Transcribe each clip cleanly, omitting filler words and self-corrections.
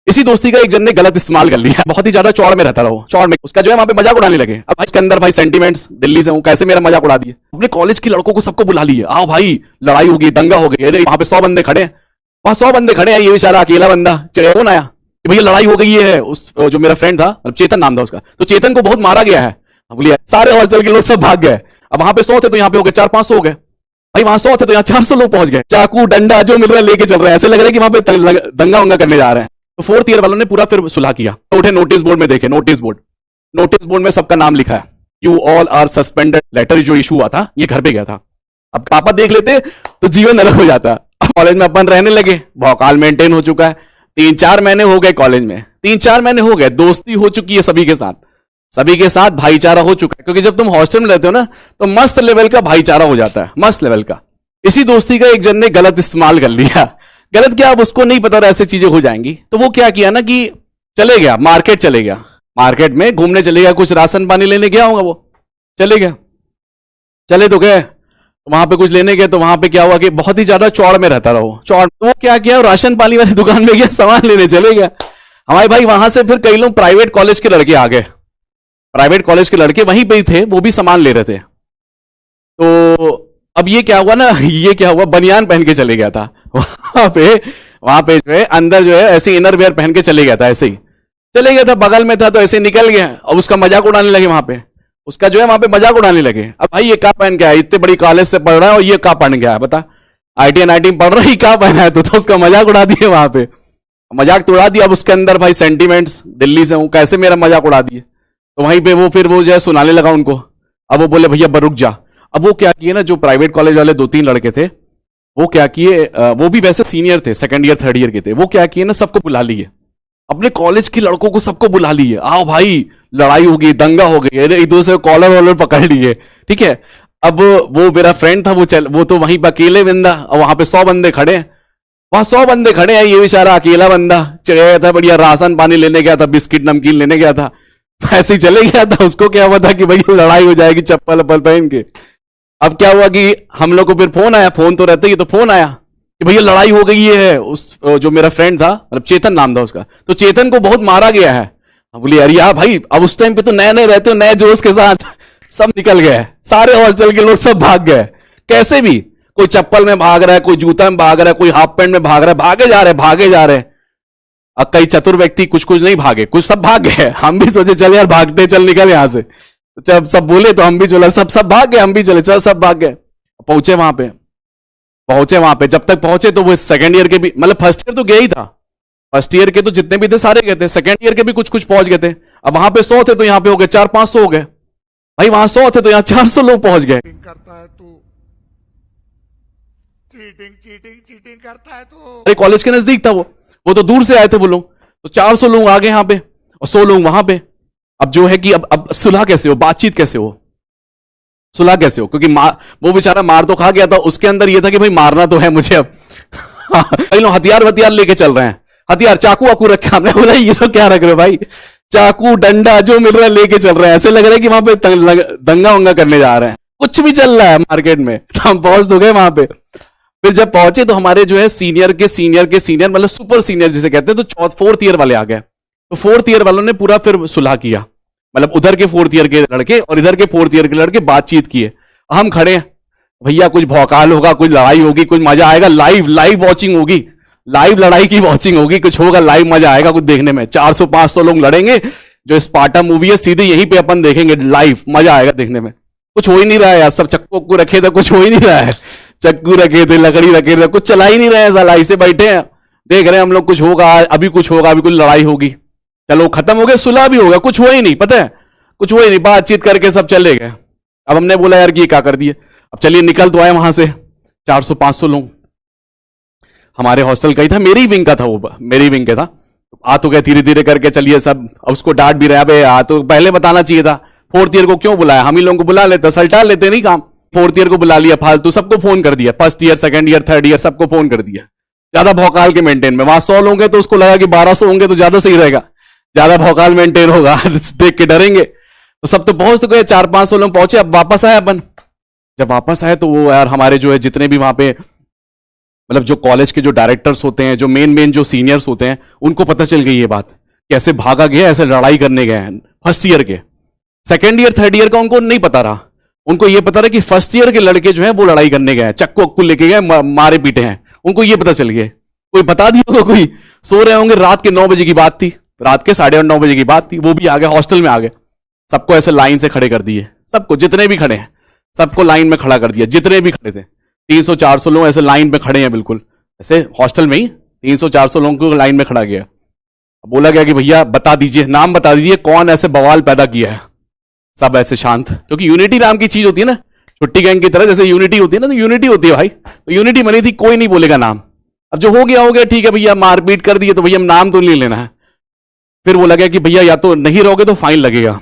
इसी दोस्ती का एक जन ने गलत इस्तेमाल कर लिया, बहुत ही ज्यादा चौड़ में रहता रहा वो, चौड़ में उसका जो है वहां पे मजाक उड़ाने लगे। अब इसके अंदर भाई सेंटीमेंट्स, दिल्ली से हूं, कैसे मेरा मजाक उड़ा दिए। अपने कॉलेज के लड़कों को सबको बुला लिए, आओ भाई लड़ाई होगी, दंगा हो गई। अरे वहां पे 100 बंदे खड़े हैं, वहां 100 बंदे खड़े हैं, ये बेचारा अकेला बंदा चढ़े कौन आया कि भैया लड़ाई हो गई है। उस जो मेरा फ्रेंड था, चेतन नाम था उसका, तो चेतन को बहुत मारा गया है। बोलिए सारे हॉस्टल के लोग सब भाग गए। अब वहां पे 100 थे तो यहाँ पे हो गए 400-500 हो गए भाई, वहां 100 थे तो यहाँ 400 लोग पहुंच गए, चाकू डंडा जो मिल रहा है लेके चल रहे हैं, ऐसे लग रहा है कि वहां पे दंगा वंगा करने जा रहे हैं। तो 4th ईयर वालों ने पूरा फिर सुलह किया, तो उठे नोटिस बोर्ड में देखे, नोटिस बोर्ड में सबका नाम लिखा है, you all are suspended. Letter जो इशू हुआ था ये घर पे गया था। अब पापा देख लेते तो जीवन अलग हो जाता। कॉलेज में अपन रहने लगे, भौकाल मेंटेन हो चुका है, 3-4 महीने हो गए कॉलेज में, 3-4 महीने हो गए, दोस्ती हो चुकी है सभी के साथ भाईचारा हो चुका है, क्योंकि जब तुम हॉस्टल में रहते हो ना तो मस्त लेवल का भाईचारा हो जाता है, मस्त लेवल का। इसी दोस्ती का एक जन ने गलत इस्तेमाल कर लिया। गलत क्या, अब उसको नहीं पता था ऐसे चीजें हो जाएंगी, तो वो क्या किया ना कि चले गया, मार्केट चले गया, मार्केट में घूमने चले गया, कुछ राशन पानी लेने गया होगा, वो चले गया। चले तो गए, वहां पे कुछ लेने गए, तो वहां पे क्या हुआ कि बहुत ही ज्यादा चौड़ में रहता रहा वो, चौड़। तो वो क्या किया, राशन पानी वाली दुकान में गया, सामान लेने चले गया। हमारे भाई वहां से फिर कई लोग प्राइवेट कॉलेज के लड़के आ गए, प्राइवेट कॉलेज के लड़के वहीं पे ही थे, वो भी सामान ले रहे थे। तो अब ये क्या हुआ ना, ये क्या हुआ, बनियान पहन के चले गया था वहां पे जो है अंदर जो है ऐसे इनर वेयर पहन के चले गया था, ऐसे ही चले गया था, बगल में था तो ऐसे निकल गया। अब उसका मजाक उड़ाने लगे वहां पे, उसका जो है वहां पे मजाक उड़ाने लगे। अब भाई ये क्या पहन के आया, इतने बड़ी कॉलेज से पढ़ रहा है और ये क्या पहन गया है, बता IIT पढ़ रहा है, क्या पहना है, तो उसका मजाक उड़ा दिए वहां पे, मजाक तो उड़ा दिया। अब उसके अंदर भाई सेंटीमेंट्स, दिल्ली से हूं, कैसे मेरा मजाक उड़ा दिए। तो वहीं पे वो फिर वो जो है सुनाने लगा उनको। अब वो बोले भैया रुक जा। अब वो क्या किए ना, जो प्राइवेट कॉलेज वाले 2-3 लड़के थे, वो क्या किए, वो भी वैसे सीनियर थे, 2nd ईयर 3rd ईयर के थे, वो क्या किए ना, सबको बुला लिए, अपने कॉलेज के लड़कों को सबको बुला लिए, आओ भाई लड़ाई होगी, दंगा हो गई। अरे एक दूसरे को कॉलर वॉलर पकड़ लिए, ठीक है। अब वो मेरा फ्रेंड था, वो तो वहीं पर अकेले बंदा, और वहां पे 100 बंदे खड़े हैं, वहां 100 बंदे खड़े हैं, ये बेचारा अकेला बंदा चढ़ गया था, बढ़िया राशन पानी लेने गया था, बिस्किट नमकीन लेने गया था, ऐसे ही चले गया था। उसको क्या हुआ था कि भाई लड़ाई हो जाएगी चप्पल वप्पल पहन के। अब क्या हुआ कि हम लोग को फिर फोन आया, फोन तो रहते ही, तो फोन आया कि भैया लड़ाई हो गई है। उस जो मेरा फ्रेंड था, मतलब चेतन नाम था उसका, तो चेतन को बहुत मारा गया है। बोली अरे यार भाई, अब उस टाइम पे तो नए नए रहते हो, नए जोश के साथ सब निकल गए, सारे हॉस्टल के लोग सब भाग गए, कैसे भी, कोई चप्पल में भाग रहा है, कोई जूता में भाग रहा है, कोई हाफ पैंट में भाग रहा है, भागे जा रहे हैं। अब कई चतुर व्यक्ति कुछ नहीं भागे, कुछ सब भाग गए। हम भी सोचे चल यार भागते, चल निकल यहां से, जब सब बोले तो हम भी चला, सब भाग गए, हम भी चले, चल सब भाग गए। पहुंचे वहां पे, जब तक पहुंचे तो वो 2nd ईयर के भी, मतलब 1st ईयर तो गया ही था, 1st ईयर के तो जितने भी थे सारे गए थे, 2nd ईयर के भी कुछ पहुंच गए थे। अब वहां पे 100 थे तो यहाँ पे हो गए 400-500 हो गए भाई, वहां 100 थे तो यहाँ 400 लोग पहुंच गए। करता है तू, चीटिंग करता है तू। अरे कॉलेज के नजदीक था वो तो दूर से आए थे वो लोग, तो 400 लोग आ गए यहाँ पे और 100 लोग वहां पे। अब जो है कि अब सुलह कैसे हो, बातचीत कैसे हो, सुलह कैसे हो, क्योंकि वो बेचारा मार तो खा गया था, उसके अंदर ये था कि भाई मारना तो है मुझे अब। कई लोग हथियार लेके चल रहे हैं, हथियार चाकू वाकू रखे, हमने बोला ये सब क्या रख रहे हो भाई, चाकू डंडा जो मिल रहा है लेके चल रहे हैं, ऐसे लग रहा है कि वहां पे दंगा वंगा करने जा रहे हैं, कुछ भी चल रहा है मार्केट में। तो हम पहुंच तो गए वहां पे। फिर जब पहुंचे तो हमारे जो है सीनियर के सीनियर मतलब सुपर सीनियर जिसे कहते हैं, तो 4th ईयर वाले आ गए। तो 4th ईयर वालों ने पूरा फिर सुलह किया, मतलब उधर के 4th ईयर के लड़के और इधर के 4th ईयर के लड़के बातचीत किए। हम खड़े, भैया कुछ भौकाल होगा, कुछ लड़ाई होगी, कुछ मजा आएगा, लाइव वॉचिंग होगी, लाइव लड़ाई की वॉचिंग होगी, कुछ होगा, लाइव मजा आएगा कुछ देखने में। 400-500 लोग लड़ेंगे, जो स्पार्टा मूवी है सीधे यहीं पे अपन देखेंगे, लाइव मजा आएगा देखने में। कुछ हो ही नहीं रहा है यार, सब चक्कू रखे थे, कुछ हो ही नहीं रहा है, चक्कू रखे थे, लकड़ी रखे थे, कुछ चला ही नहीं रहे हैं, साला ऐसे बैठे हैं, देख रहे हैं हम लोग, कुछ होगा, अभी कुछ होगा, अभी कुछ लड़ाई होगी। चलो खत्म हो गया, सुलह भी होगा, कुछ हुआ ही नहीं, पता है कुछ हुआ ही नहीं, बातचीत करके सब चले गए। अब हमने बोला यार कि ये क्या कर दिए, अब चलिए निकल तो आए वहां से। 400-500 लोग हमारे हॉस्टल का ही था, मेरी विंग का था, वो मेरी विंग का था। आ तो गए धीरे धीरे करके, चलिए सब, उसको डांट भी रहे, आ तो पहले बताना चाहिए था, 4th ईयर को क्यों बुलाया, हम ही लोगों को बुला लेते, सलटा लेते नहीं काम। 4th ईयर को बुला लिया फालतू, सबको फोन कर दिया, 1st year 2nd year 3rd year सबको फोन कर दिया, ज्यादा भौकाल के मेंटेन में। वहां 100 लोग हैं तो उसको लगा कि 1200 होंगे तो ज्यादा सही रहेगा, ज्यादा भौकाल मेंटेन होगा, देख के डरेंगे। तो सब तो पहुंच तो गए, 400-500 लोग पहुंचे। अब वापस आए अपन, जब वापस आए तो वो यार हमारे जो है जितने भी वहां पे मतलब जो कॉलेज के जो डायरेक्टर्स होते हैं, जो मेन जो सीनियर्स होते हैं, उनको पता चल गई ये बात कि ऐसे भागा गया, ऐसे लड़ाई करने गए हैं फर्स्ट ईयर के। सेकेंड ईयर थर्ड ईयर का उनको नहीं पता रहा, उनको ये पता रहा कि फर्स्ट ईयर के लड़के जो हैं वो लड़ाई करने गए हैं, चक्कू अक्कू लेके गए, मारे पीटे हैं, उनको ये पता चल गया। कोई बता दिया होगा, कोई सो रहे होंगे, रात के 9 बजे की बात थी, रात के 8:30 बजे की बात थी, वो भी आ गए, हॉस्टल में आ गए, सबको ऐसे लाइन से खड़े कर दिए, सबको, जितने भी खड़े हैं सबको लाइन में खड़ा कर दिया, जितने भी खड़े थे 300-400 लोग ऐसे लाइन में खड़े हैं, बिल्कुल ऐसे हॉस्टल में ही 300-400 लोगों को लाइन में खड़ा किया। बोला गया कि भैया बता दीजिए, नाम बता दीजिए, कौन ऐसे बवाल पैदा किया है। सब ऐसे शांत, क्योंकि यूनिटी नाम की चीज होती है ना, छुट्टी गैंग की तरह जैसे यूनिटी होती है ना, तो यूनिटी होती है भाई, तो यूनिटी बनी थी, कोई नहीं बोलेगा नाम। अब जो हो गया ठीक है भैया, मारपीट कर दिए तो भैया नाम तो नहीं लेना है। फिर बोला गया कि भैया या तो नहीं रहोगे तो फाइन लगेगा,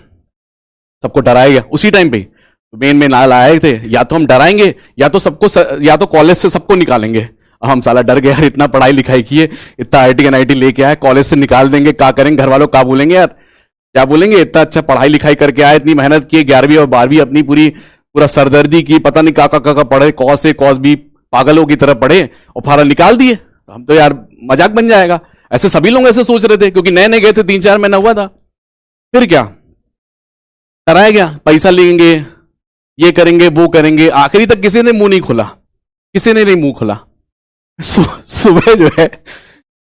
सबको डराया गया उसी टाइम पे। मेन नाल आए थे, या तो हम डराएंगे या तो सबको या तो कॉलेज से सबको निकालेंगे। अब हम साला डर गए यार, इतना पढ़ाई लिखाई किए, इतना IIT NIT लेके आए, कॉलेज से निकाल देंगे, क्या करेंगे, घर वालों क्या बोलेंगे यार, क्या बोलेंगे, इतना अच्छा पढ़ाई लिखाई करके आए, इतनी मेहनत की, 11वीं और 12वीं अपनी पूरा सरदर्दी की, पता नहीं का पढ़े, कॉस A कॉस B पागलों की तरह पढ़े और फारा निकाल दिए, हम तो यार मजाक बन जाएगा। ऐसे सभी लोग ऐसे सोच रहे थे, क्योंकि नए नए गए थे, 3-4 महीना हुआ था। फिर क्या कराया गया, पैसा लेंगे, ये करेंगे, वो करेंगे, आखिरी तक किसी ने मुंह नहीं खोला, किसी ने नहीं मुंह खोला। सुबह जो है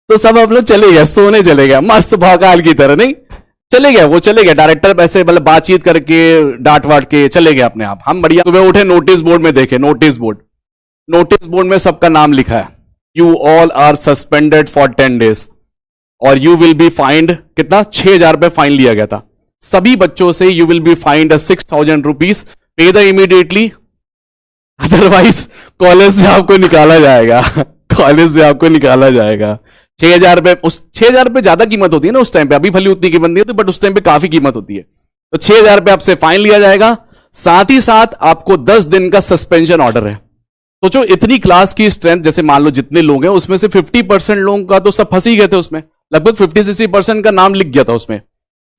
तो सब हम लोग चले गए, सोने चले गए, मस्त भौकाल की तरह, नहीं चले गए, वो चले गए, डायरेक्टर ऐसे मतलब बातचीत करके डांट वाट के चले गए अपने आप। हम बढ़िया सुबह उठे, नोटिस बोर्ड में देखे, नोटिस बोर्ड में सबका नाम लिखा है, you all are suspended for 10 days और यू विल बी फाइंड, कितना, 6,000 रुपए फाइन लिया गया था सभी बच्चों से। You will be find 6,000 rupees, पे द इमीडिएटली, अदरवाइज कॉलेज से आपको निकाला जाएगा, कॉलेज से आपको निकाला जाएगा। 6,000 रुपए, उस 6,000 रुपए ज्यादा कीमत होती है ना उस टाइम पे, अभी भले उतनी कीमत नहीं होती, बट उस टाइम पे काफी कीमत होती है। तो 6,000 रुपए आपसे फाइन लिया जाएगा, साथ ही साथ आपको 10 दिन का सस्पेंशन ऑर्डर है। सोचो इतनी क्लास की स्ट्रेंथ, जैसे मान लो जितने लोग हैं उसमें से 50% लोगों का तो सब फंस ही गए थे उसमें, लगभग 50-60% का नाम लिख गया था उसमें,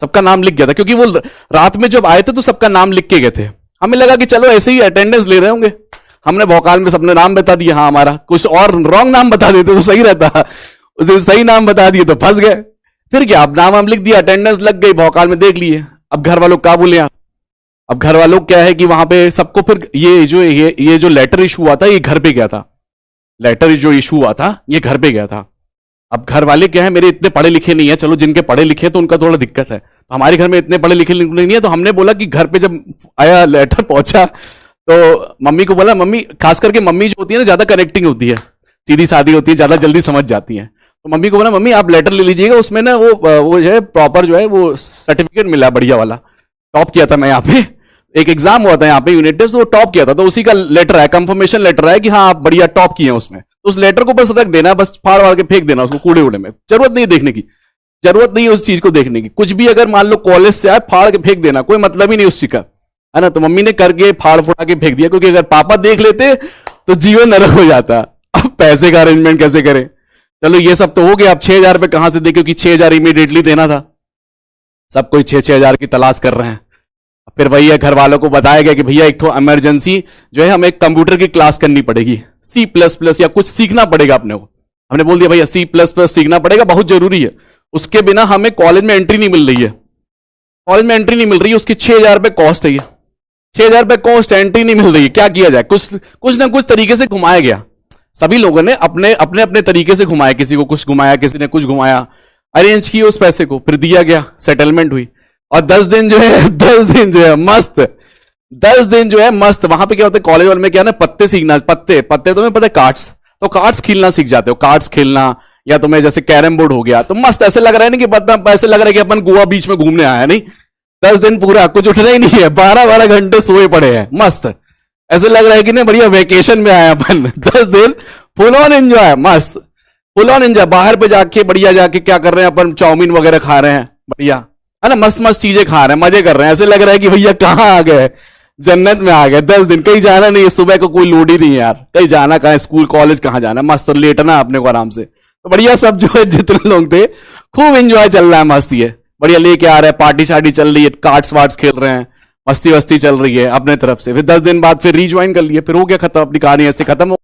सबका नाम लिख गया था, क्योंकि वो रात में जब आए थे तो सबका नाम लिख के गए थे। हमें लगा कि चलो ऐसे ही अटेंडेंस ले रहे होंगे, हमने भौकाल में सबने नाम बता दिया, हाँ हमारा, कुछ और रॉन्ग नाम बता देते तो सही रहता, उसे सही नाम बता दिए तो फंस गए। फिर क्या, अब नाम हम लिख दिया, अटेंडेंस लग गई, भौकाल में देख लिए। अब घर वालों क्या बोले, अब घर वालों क्या है कि वहां पे सबको फिर ये जो लेटर इशू हुआ था, ये घर पे गया था, लेटर जो इशू हुआ था ये घर पे गया था। अब घर वाले क्या है, मेरे इतने पढ़े लिखे नहीं है, चलो जिनके पढ़े लिखे तो उनका थोड़ा दिक्कत है, तो हमारे घर में इतने पढ़े लिखे नहीं है, तो हमने बोला कि घर पे जब आया लेटर पहुंचा तो मम्मी को बोला, मम्मी, खास करके मम्मी जो होती है ना ज्यादा कनेक्टिंग होती है, सीधी सादी होती है, ज्यादा जल्दी समझ जाती है, तो मम्मी को बोला, मम्मी आप लेटर ले लीजिएगा, उसमें ना वो जो है प्रॉपर जो है वो सर्टिफिकेट मिला बढ़िया वाला, टॉप किया था मैं यहाँ पे, एक एग्जाम हुआ था यहाँ पे यूनिट टेस्ट, वो टॉप किया था, तो उसी का लेटर है, कंफर्मेशन लेटर है कि हाँ आप बढ़िया टॉप किए हैं उसमें, तो उस लेटर को बस रख देना, बस फाड़ वाड़ के फेंक देना उसको कूड़े उड़े में, जरूरत नहीं देखने की, जरूरत नहीं है उस चीज को देखने की, कुछ भी अगर मान लो कॉलेज से आए फाड़ के फेंक देना, कोई मतलब ही नहीं उस चीज का, है ना। तो मम्मी ने करके फाड़ फुड़ा के फेंक दिया, क्योंकि अगर पापा देख लेते तो जीवन नरक हो जाता। अब पैसे का अरेंजमेंट कैसे करें, चलो ये सब तो हो गया, अब 6,000 रुपए कहां से दे, क्योंकि 6,000 इमीडिएटली देना था, सब कोई 6,000 की तलाश कर रहे हैं। फिर भैया घर वालों को बताया गया कि भैया एक तो इमरजेंसी जो है हमें कंप्यूटर की क्लास करनी पड़ेगी, C++ या कुछ सीखना पड़ेगा अपने को, हमने बोल दिया भैया C++ सीखना पड़ेगा, बहुत जरूरी है, उसके बिना हमें कॉलेज में एंट्री नहीं मिल रही है, कॉलेज में एंट्री नहीं मिल रही है, उसकी 6,000 रुपए कॉस्ट है, 6,000 रुपए कॉस्ट, एंट्री नहीं मिल रही है, क्या किया जाए, कुछ ना कुछ तरीके से घुमाया गया, सभी लोगों ने अपने अपने अपने तरीके से घुमाया, किसी को कुछ घुमाया, किसी ने कुछ घुमाया, अरेंज किए उस पैसे को, फिर दिया गया, सेटलमेंट हुई, और 10 दिन जो है मस्त, 10 दिन जो है मस्त। वहां पे क्या होता है कॉलेज वाले में, क्या ना, पत्ते सीखना, पत्ते तो तुम्हें पता है, कार्ड्स, तो कार्ड्स खेलना सीख जाते हो, कार्ड्स खेलना, या तुम्हें जैसे कैरम बोर्ड हो गया, तो मस्त ऐसे लग रहा है ना कि ऐसे लग रहा है कि अपन गोवा बीच में घूमने आया, नहीं 10 दिन पूरा कुछ उठना ही नहीं है, 12-12 घंटे सोए पड़े हैं, मस्त ऐसे लग रहा है कि ना बढ़िया वेकेशन में आए अपन। 10 दिन फुल ऑन एंजॉय, मस्त फुल ऑन एंजॉय, बाहर पे जाके बढ़िया जाके क्या कर रहे हैं अपन, चाउमीन वगैरह खा रहे हैं, बढ़िया है ना, मस्त मस्त चीजें खा रहे हैं, मजे कर रहे हैं, ऐसे लग रहा है कि भैया कहाँ आ गए, जन्नत में आ गए। 10 दिन कहीं जाना नहीं है, सुबह को कोई लोड ही नहीं है यार, कहीं जाना कहाँ, स्कूल कॉलेज कहाँ जाना, मस्त लेटना अपने को आराम से, तो बढ़िया सब जो है जितने लोग थे खूब एंजॉय चल रहा है, मस्त है, बढ़िया लेके आ रहे हैं, पार्टी शार्टी चल रही है, कार्ड्स वार्ड्स खेल रहे हैं, मस्ती वस्ती चल रही है अपने तरफ से। फिर 10 दिन बाद फिर रीज्वाइन कर लिए, फिर हो गया खत्म, अपनी कहानी ऐसे खत्म हो